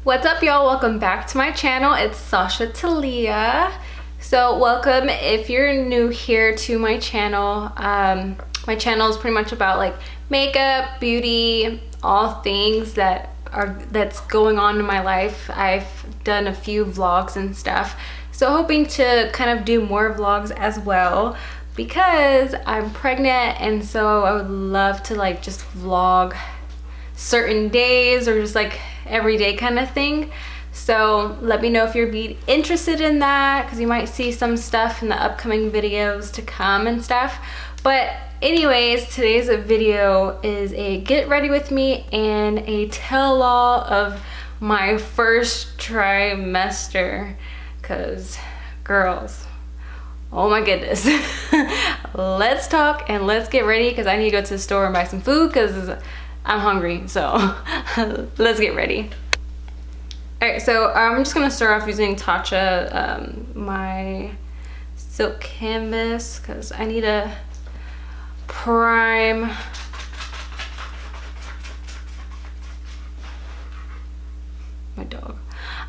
What's up, y'all? Welcome back to my channel. It's Sasha Talia. So welcome if you're new here to my channel. My channel is pretty much about like makeup, beauty, all things that's going on in my life. I've done a few vlogs and stuff, so hoping to kind of do more vlogs as well because I'm pregnant, and so I would love to like just vlog certain days or just like everyday kind of thing. So let me know if you're interested in that, because you might see some stuff in the upcoming videos to come and stuff. But anyways, today's video is a get ready with me and a tell-all of my first trimester, because girls, oh my goodness. Let's talk and let's get ready, because I need to go to the store and buy some food because I'm hungry. So let's get ready. Alright, so I'm just gonna start off using Tatcha, my silk canvas, because I need to prime my dog.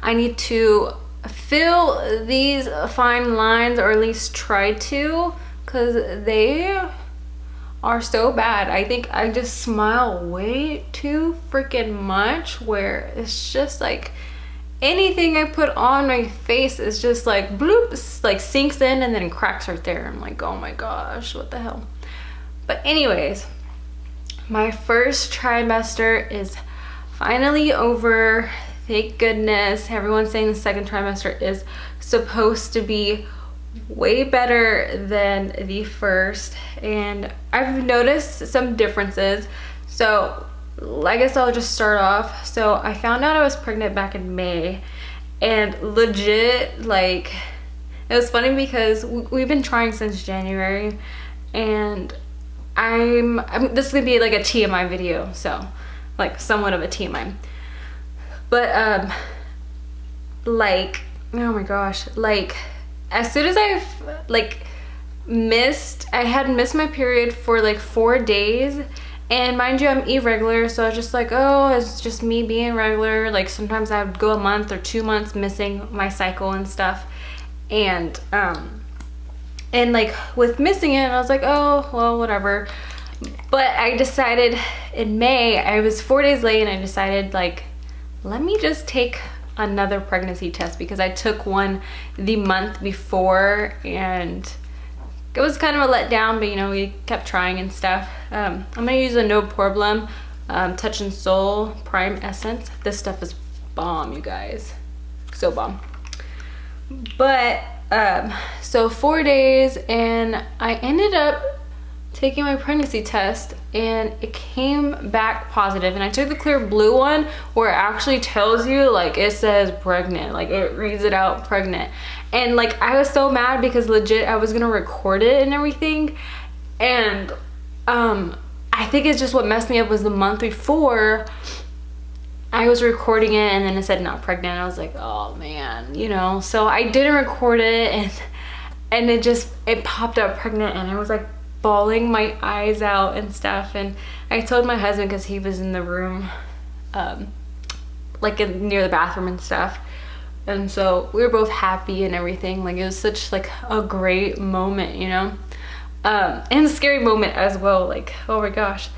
I need to fill these fine lines, or at least try to, because they are so bad. I think I just smile way too freaking much, where it's just like anything I put on my face is just like bloop, like sinks in and then cracks right there. I'm like, oh my gosh, what the hell. But anyways, my first trimester is finally over. Thank goodness. Everyone's saying the second trimester is supposed to be way better than the first, and I've noticed some differences. So I guess I'll just start off. So I found out I was pregnant back in May, and legit, like, it was funny because we've been trying since January, and this is gonna be like a TMI video, so like somewhat of a TMI, but like, oh my gosh, like as soon as I had missed my period for like 4 days. And mind you, I'm irregular, so I was just like, oh, it's just me being regular. Like sometimes I would go a month or 2 months missing my cycle and stuff. And like with missing it, I was like, oh, well, whatever. But I decided in May, I was 4 days late, and I decided like, let me just take another pregnancy test, because I took one the month before and it was kind of a letdown, but you know, we kept trying and stuff. I'm gonna use a No Problem Touch and Soul Prime Essence. This stuff is bomb, you guys, so bomb. But so 4 days, and I ended up taking my pregnancy test, and it came back positive. And I took the clear blue one, where it actually tells you, like, it says pregnant, like it reads it out, pregnant. And like I was so mad because legit I was gonna record it and everything, and I think it's just what messed me up was the month before I was recording it and then it said not pregnant. I was like, oh man, you know. So I didn't record it, and it popped up pregnant, and I was like bawling my eyes out and stuff. And I told my husband, because he was in the room like near the bathroom and stuff, and so we were both happy and everything. Like it was such like a great moment, you know, and a scary moment as well, like, oh my gosh.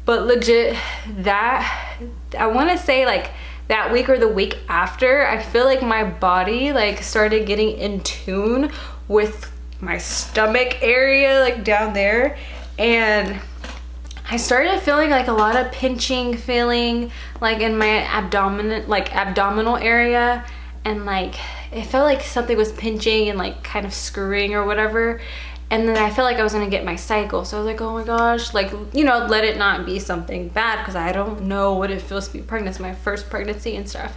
But legit, that I want to say like that week or the week after, I feel like my body like started getting in tune with my stomach area, like down there, and I started feeling like a lot of pinching feeling like in my abdominal area, and like it felt like something was pinching and like kind of screwing or whatever. And then I felt like I was gonna get my cycle, so I was like, oh my gosh, like, you know, let it not be something bad, because I don't know what it feels to be pregnant. It's my first pregnancy and stuff.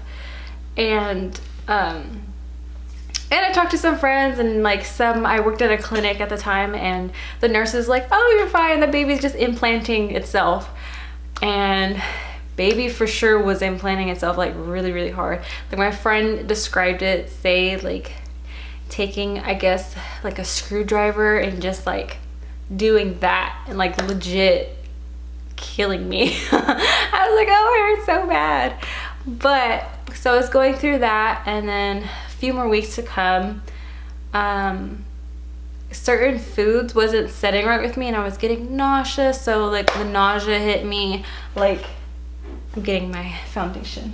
And I talked to some friends, and like I worked at a clinic at the time, and the nurse is like, oh, you're fine, the baby's just implanting itself. And baby for sure was implanting itself like really, really hard. Like my friend described it, say like taking, I guess, like a screwdriver and just like doing that, and like legit killing me. I was like, oh, it hurts so bad. But So I was going through that, and then a few more weeks to come. Certain foods wasn't sitting right with me, and I was getting nauseous. So like the nausea hit me, like I'm getting my foundation.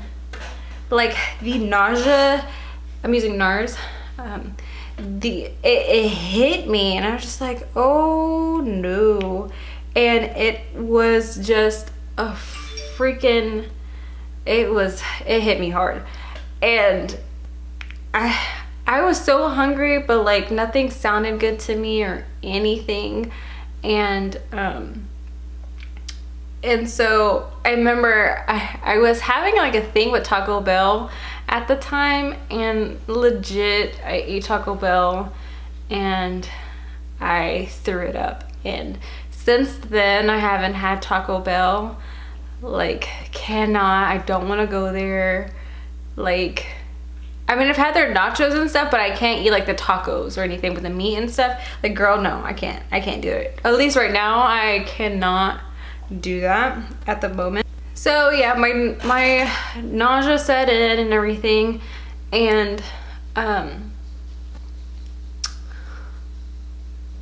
Like the nausea, I'm using NARS. It hit me, and I was just like, oh no. And it was just a freaking, it hit me hard. And I was so hungry, but like nothing sounded good to me or anything. And so I remember I was having like a thing with Taco Bell at the time, and legit I ate Taco Bell and I threw it up. And since then I haven't had Taco Bell. Like, I don't want to go there. Like, I mean, I've had their nachos and stuff, but I can't eat like the tacos or anything with the meat and stuff. Like, girl, no, I can't do it. At least right now I cannot do that at the moment. So yeah, my nausea set in and everything, and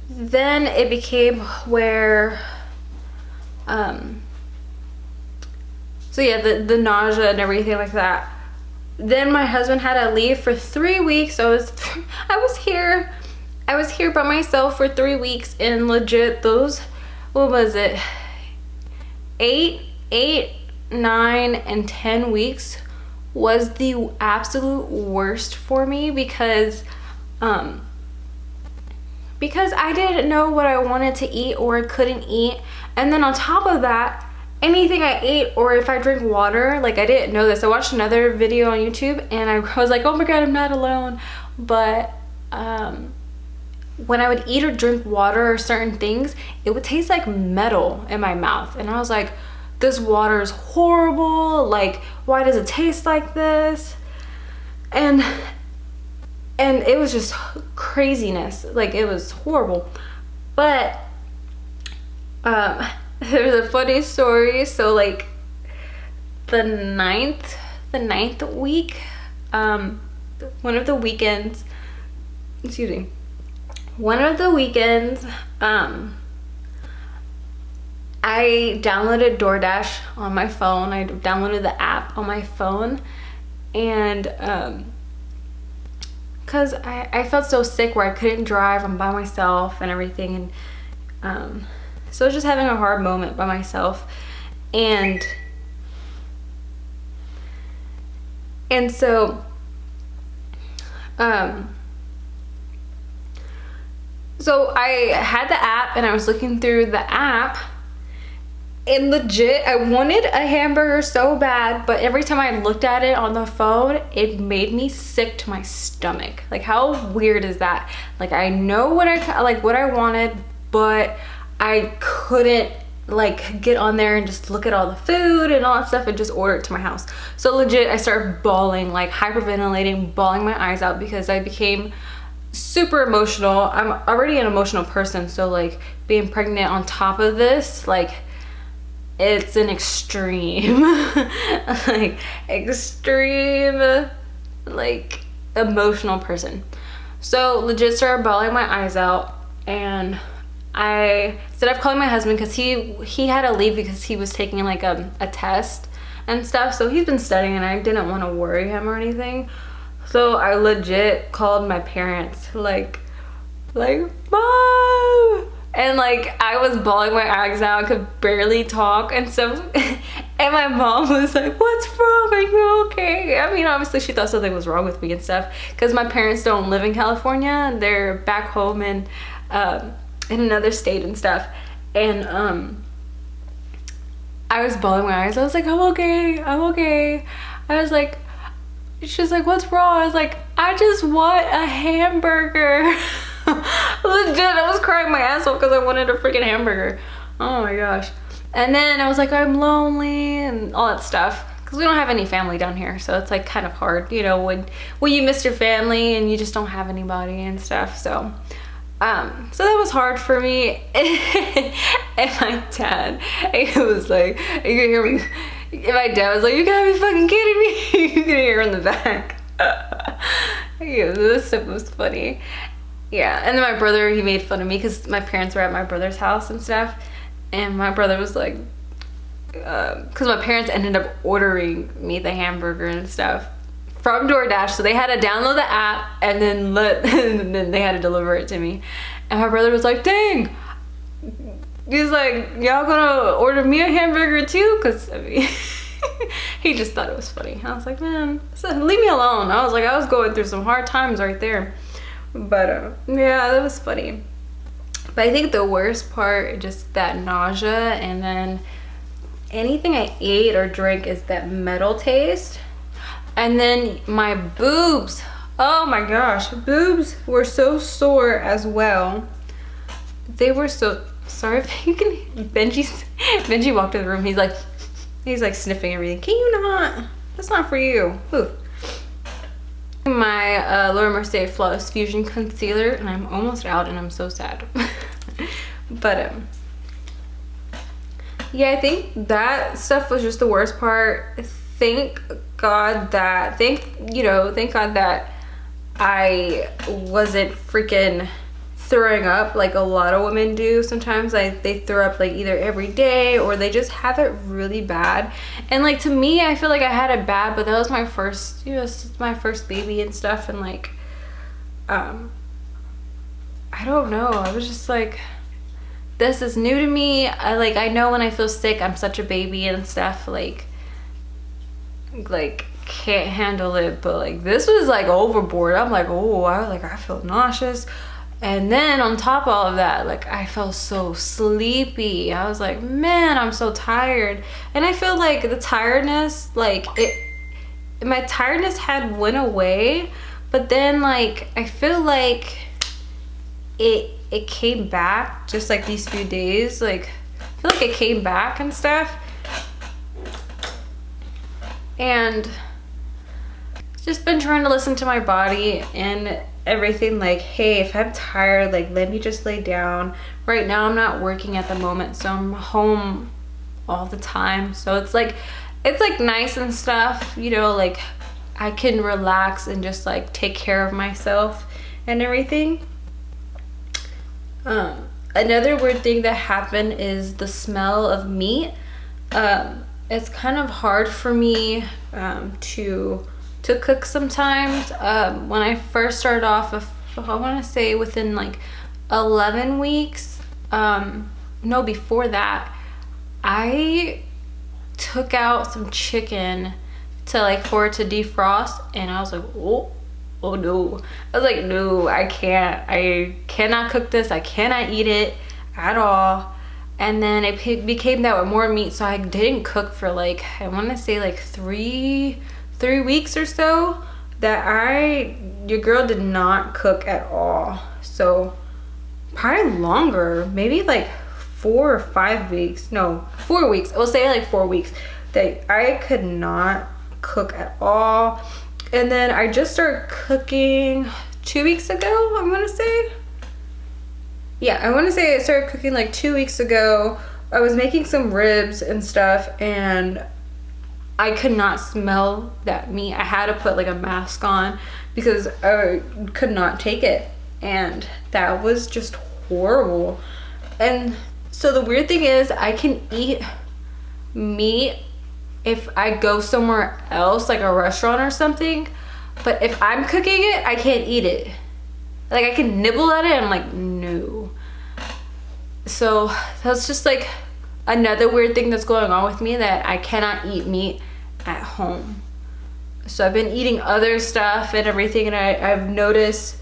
then it became where so yeah, the nausea and everything like that. Then my husband had to leave for 3 weeks. I was here by myself for 3 weeks, and legit those, what was it, 8, 9, and 10 weeks was the absolute worst for me, because I didn't know what I wanted to eat or I couldn't eat. And then on top of that, anything I ate, or if I drink water, like I didn't know this. I watched another video on YouTube and I was like, oh my god, I'm not alone. But when I would eat or drink water or certain things, it would taste like metal in my mouth. And I was like, this water is horrible. Like, why does it taste like this? And it was just craziness. Like, it was horrible. But there's a funny story. So like the ninth week, one of the weekends, I downloaded DoorDash on my phone. I downloaded the app on my phone, and because I felt so sick where I couldn't drive, I'm by myself and everything, and so I was just having a hard moment by myself. And so so I had the app and I was looking through the app, and legit I wanted a hamburger so bad, but every time I looked at it on the phone, it made me sick to my stomach. Like, how weird is that? Like, I know what I wanted, but I couldn't like get on there and just look at all the food and all that stuff and just order it to my house. So legit, I started bawling, like hyperventilating, bawling my eyes out, because I became super emotional. I'm already an emotional person, so like being pregnant on top of this, like, it's an extreme like extreme like emotional person. So legit started bawling my eyes out, and I instead of calling my husband, because he had to leave because he was taking like a test and stuff, so he's been studying and I didn't want to worry him or anything. So I legit called my parents, like Mom, and like I was bawling my eyes out, I could barely talk and stuff. And my mom was like, what's wrong, are you okay? I mean, obviously she thought something was wrong with me and stuff, because my parents don't live in California, they're back home in another state and stuff. And I was bawling my eyes. I was like, I'm okay. I was like, she's like, what's wrong? I was like, I just want a hamburger. Legit, I was crying my ass off because I wanted a freaking hamburger. Oh my gosh. And then I was like, I'm lonely and all that stuff, because we don't have any family down here, so it's like kind of hard, you know, when you miss your family and you just don't have anybody and stuff. So so that was hard for me. And my dad, he was like, you My dad was like, you gotta be fucking kidding me. You can hear her in the back. Yeah, this stuff was funny. Yeah, and then my brother, he made fun of me because my parents were at my brother's house and stuff. And my brother was like, because my parents ended up ordering me the hamburger and stuff from DoorDash. So they had to download the app and then and then they had to deliver it to me. And my brother was like, dang. He's like, y'all gonna order me a hamburger too? Because, I mean, he just thought it was funny. I was like, man, leave me alone. I was going through some hard times right there. But, yeah, that was funny. But I think the worst part, just that nausea, and then anything I ate or drank is that metal taste. And then my boobs. Oh my gosh, boobs were so sore as well. They were so... Sorry if you can. Benji walked in the room. He's like sniffing everything. Can you not? That's not for you. Ooh. My Laura Mercier Flawless Fusion Concealer, and I'm almost out, and I'm so sad. But yeah, I think that stuff was just the worst part. Thank God that I wasn't freaking throwing up like a lot of women do sometimes. Like, they throw up like either every day or they just have it really bad. And like, to me, I feel like I had it bad, but that was my first, it's my first baby and stuff. And like, I don't know, I was just like, this is new to me. I know when I feel sick, I'm such a baby and stuff, like can't handle it. But like, this was like overboard. I'm like, oh, I feel nauseous. And then on top of all of that, like, I felt so sleepy. I was like, man, I'm so tired. And I feel like the tiredness, like, my tiredness had went away, but then like, I feel like it came back just like these few days. Like, I feel like it came back and stuff. And just been trying to listen to my body and everything, like, hey, if I'm tired, like, let me just lay down. Right now I'm not working at the moment, so I'm home all the time, so it's like nice and stuff, like, I can relax and just like take care of myself and everything. Another weird thing that happened is the smell of meat. It's kind of hard for me to cook sometimes. When I first started off, I want to say within like 11 weeks, no, before that, I took out some chicken for it to defrost, and I was like, oh no. I was like, no, I cannot cook this. I cannot eat it at all. And then it became that with more meat, so I didn't cook for like, I want to say like three weeks or so. Your girl did not cook at all. So probably longer, maybe like 4 or 5 weeks. No, 4 weeks. We'll say like 4 weeks that I could not cook at all. And then I just started cooking 2 weeks ago, I'm gonna say. Yeah, I want to say I started cooking like 2 weeks ago. I was making some ribs and stuff, and I could not smell that meat. I had to put like a mask on because I could not take it, and that was just horrible. And so the weird thing is, I can eat meat if I go somewhere else, like a restaurant or something, but if I'm cooking it, I can't eat it. Like, I can nibble at it, and I'm like, no. So that's just like another weird thing that's going on with me, that I cannot eat meat at home. So I've been eating other stuff and everything, and I've noticed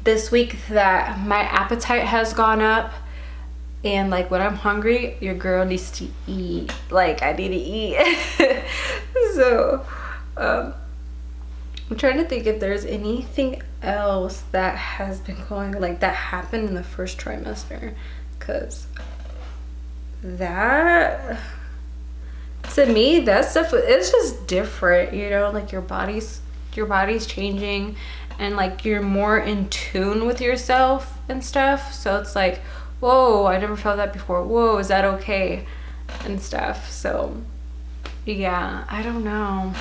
this week that my appetite has gone up. And like, when I'm hungry, your girl needs to eat. Like, I need to eat. So I'm trying to think if there's anything else that has been going, like, that happened in the first trimester, because that, to me, that stuff, it's just different, like, your body's changing, and like, you're more in tune with yourself and stuff. So it's like, whoa, I never felt that before. Whoa, is that okay? and stuff. So yeah, I don't know.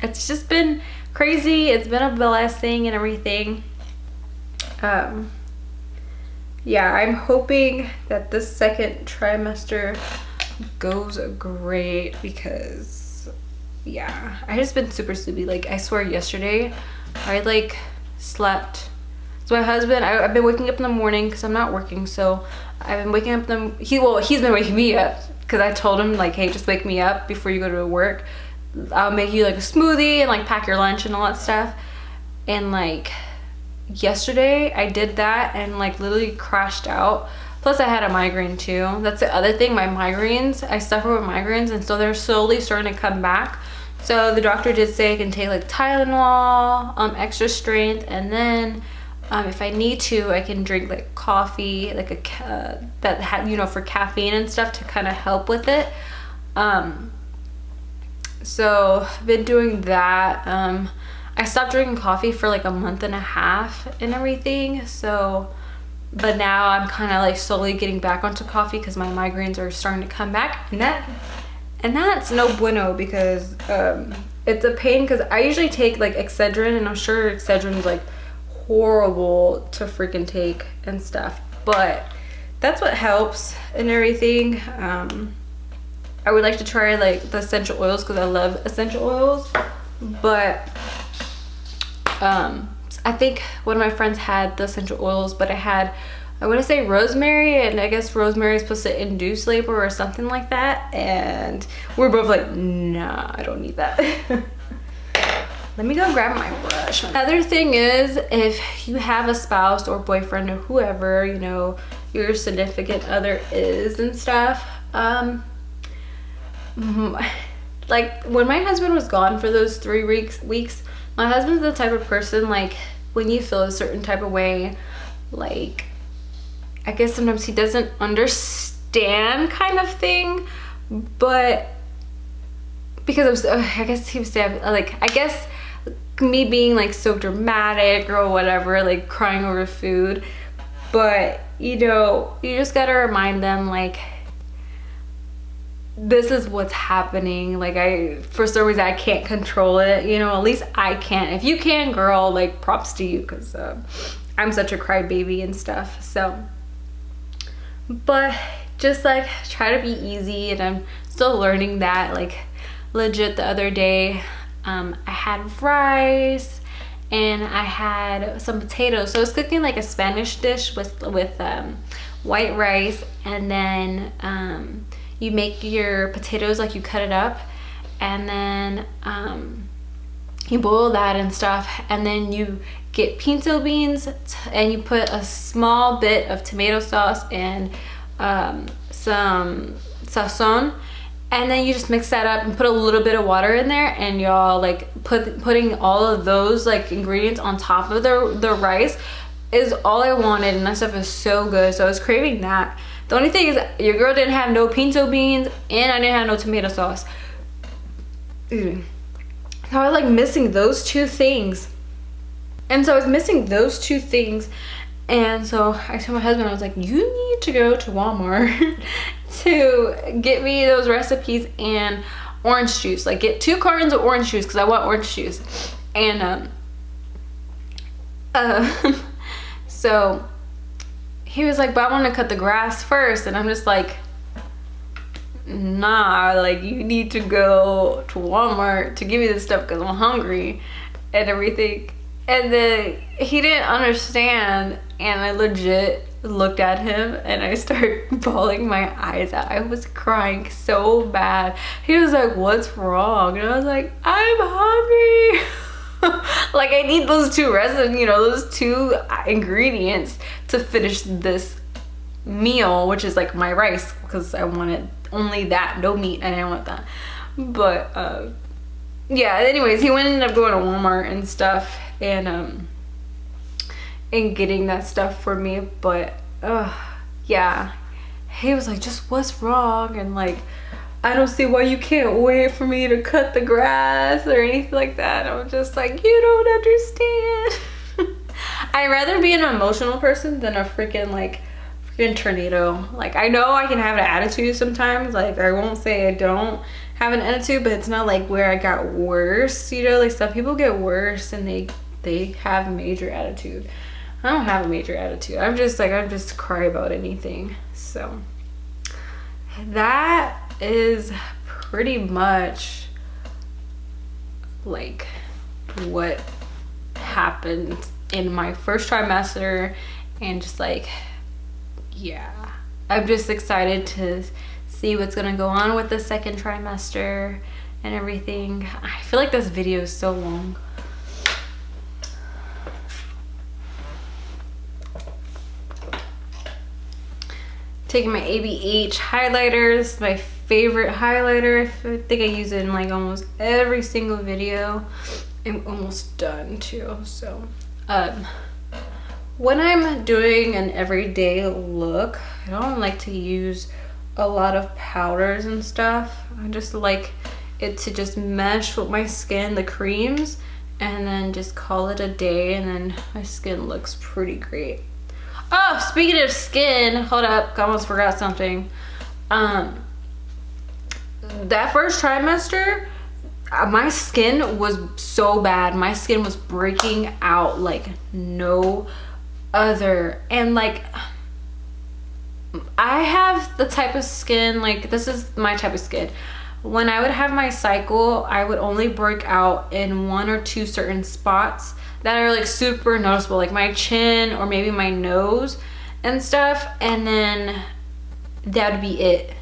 It's just been crazy. It's been a blessing and everything. Yeah, I'm hoping that this second trimester goes great because yeah, I just been super sleepy. Like I swear yesterday I like slept. So my husband, I've been waking up in the morning because I'm not working, so I've been waking up he's been waking me up because I told him like, hey, just wake me up before you go to work. I'll make you like a smoothie and like pack your lunch and all that stuff. And like yesterday I did that and like literally crashed out. Plus I had a migraine too. That's the other thing, my migraines, I suffer with migraines, and so they're slowly starting to come back. So the doctor did say I can take like Tylenol, extra strength, and then if I need to, I can drink like coffee, like that had, you know, for caffeine and stuff to kind of help with it. So I've been doing that. I stopped drinking coffee for like a month and a half and everything. So, but now I'm kind of like slowly getting back onto coffee because my migraines are starting to come back, and that's no bueno because it's a pain because I usually take like Excedrin, and I'm sure Excedrin is like horrible to freaking take and stuff, but that's what helps and everything. I would like to try like the essential oils because I love essential oils, but I think one of my friends had the essential oils, but I want to say rosemary, and I guess rosemary is supposed to induce labor or something like that, and we're both like, nah, I don't need that. Let me go grab my brush. Another thing is, if you have a spouse or boyfriend or whoever, you know, your significant other is and stuff, like when my husband was gone for those 3 weeks, my husband's the type of person, like when you feel a certain type of way, like I guess sometimes he doesn't understand kind of thing, but because I guess he was like, I guess me being like so dramatic or whatever, like crying over food, but you know, you just gotta remind them like, this is what's happening. Like for some reason I can't control it, you know, at least I can. If you can, girl, like props to you, because I'm such a crybaby and stuff. So, but just like try to be easy, and I'm still learning that. Like legit the other day I had rice and I had some potatoes, so I was cooking like a Spanish dish with white rice, and then you make your potatoes, like you cut it up, and then you boil that and stuff, and then you get pinto beans and you put a small bit of tomato sauce and some sazon, and then you just mix that up and put a little bit of water in there, and y'all like putting all of those like ingredients on top of the rice is all I wanted, and that stuff is so good. So I was craving that. The only thing is your girl didn't have no pinto beans and I didn't have no tomato sauce. So I was like missing those two things. And so I was missing those two things. And so I told my husband, I was like, you need to go to Walmart to get me those recipes and orange juice. Like get 2 cartons of orange juice because I want orange juice. And so he was like, but I want to cut the grass first. And I'm just like, nah, like you need to go to Walmart to give me this stuff because I'm hungry and everything. And then he didn't understand, and I legit looked at him and I started bawling my eyes out. I was crying so bad. He was like, what's wrong? And I was like, I'm hungry. Like I need those 2 recipes, you know, those 2 ingredients to finish this meal, which is like my rice, because I wanted only that, no meat. I didn't want that. But yeah, anyways, he ended up going to Walmart and stuff and getting that stuff for me. But yeah, he was like, just what's wrong? And like, I don't see why you can't wait for me to cut the grass or anything like that. I'm just like, you don't understand. I'd rather be an emotional person than a freaking freaking tornado. Like, I know I can have an attitude sometimes. Like, I won't say I don't have an attitude, but it's not like where I got worse, you know? Like, some people get worse and they have major attitude. I don't have a major attitude. I'm just like, I just cry about anything. So that is pretty much like what happened in my first trimester, and just like, yeah, I'm just excited to see what's gonna go on with the second trimester and everything. I feel like this video is so long. Taking my ABH highlighters, my favorite highlighter. I think I use it in like almost every single video. I'm almost done too. So when I'm doing an everyday look, I don't like to use a lot of powders and stuff. I just like it to just mesh with my skin, the creams, and then just call it a day, and then my skin looks pretty great. Oh, speaking of skin, hold up, I almost forgot something. That first trimester, my skin was so bad. My skin was breaking out like no other. And like, I have the type of skin, like this is my type of skin. When I would have my cycle, I would only break out in 1 or 2 certain spots that are like super noticeable, like my chin or maybe my nose and stuff, and then that would be it.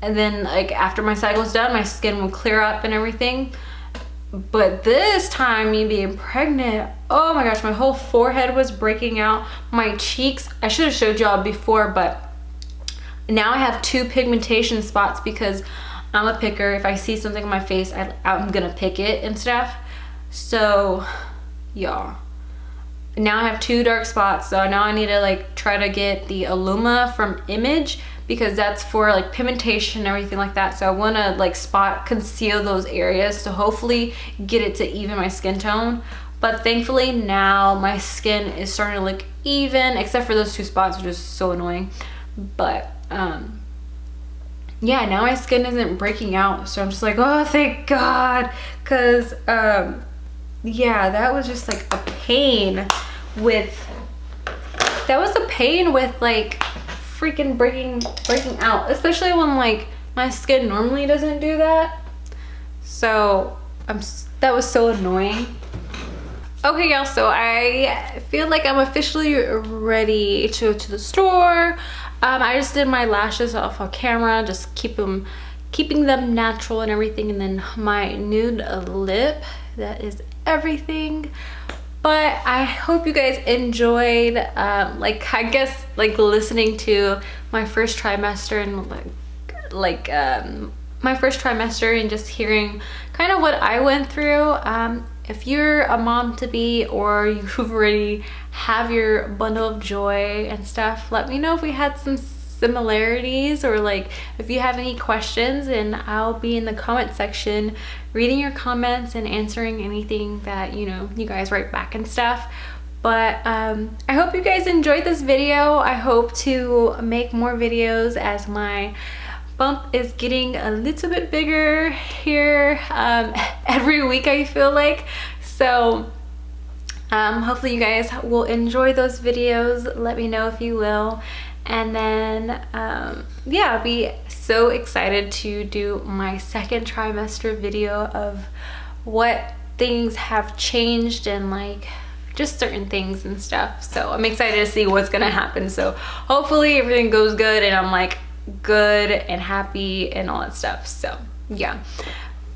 And then like after my cycle's done, my skin will clear up and everything. But this time, me being pregnant, oh my gosh, my whole forehead was breaking out. My cheeks, I should have showed y'all before, but now I have 2 pigmentation spots because I'm a picker. If I see something on my face, I'm gonna pick it and stuff. So y'all, now I have 2 dark spots. So now I need to like try to get the Illuma from Image, because that's for like pigmentation and everything like that. So I want to like spot conceal those areas to hopefully get it to even my skin tone. But thankfully now my skin is starting to look even, except for those 2 spots, which is so annoying. But yeah, now my skin isn't breaking out, so I'm just like, oh thank God, because yeah, that was just like a pain with like freaking breaking out, especially when like my skin normally doesn't do that. So that was so annoying. Okay y'all, so I feel like I'm officially ready to go to the store. I just did my lashes off on camera, just keeping them natural and everything, and then my nude lip, that is everything. But I hope you guys enjoyed like, I guess like listening to my first trimester and like my first trimester, and just hearing kind of what I went through. If you're a mom to be, or you've already have your bundle of joy and stuff, let me know if we had some similarities, or like if you have any questions, and I'll be in the comment section reading your comments and answering anything that you guys write back and stuff. But I hope you guys enjoyed this video. I hope to make more videos as my bump is getting a little bit bigger here every week, I feel like. So hopefully you guys will enjoy those videos. Let me know if you will. And then yeah, I'll be so excited to do my second trimester video of what things have changed, and like just certain things and stuff. So I'm excited to see what's gonna happen. So hopefully everything goes good and I'm like good and happy and all that stuff. So yeah.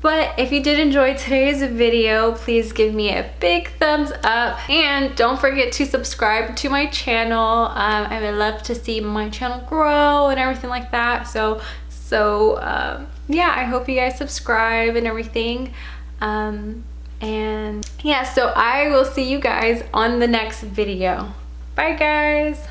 But if you did enjoy today's video, please give me a big thumbs up, and don't forget to subscribe to my channel. I would love to see my channel grow and everything like that. So yeah, I hope you guys subscribe and everything. And yeah, so I will see you guys on the next video. Bye guys.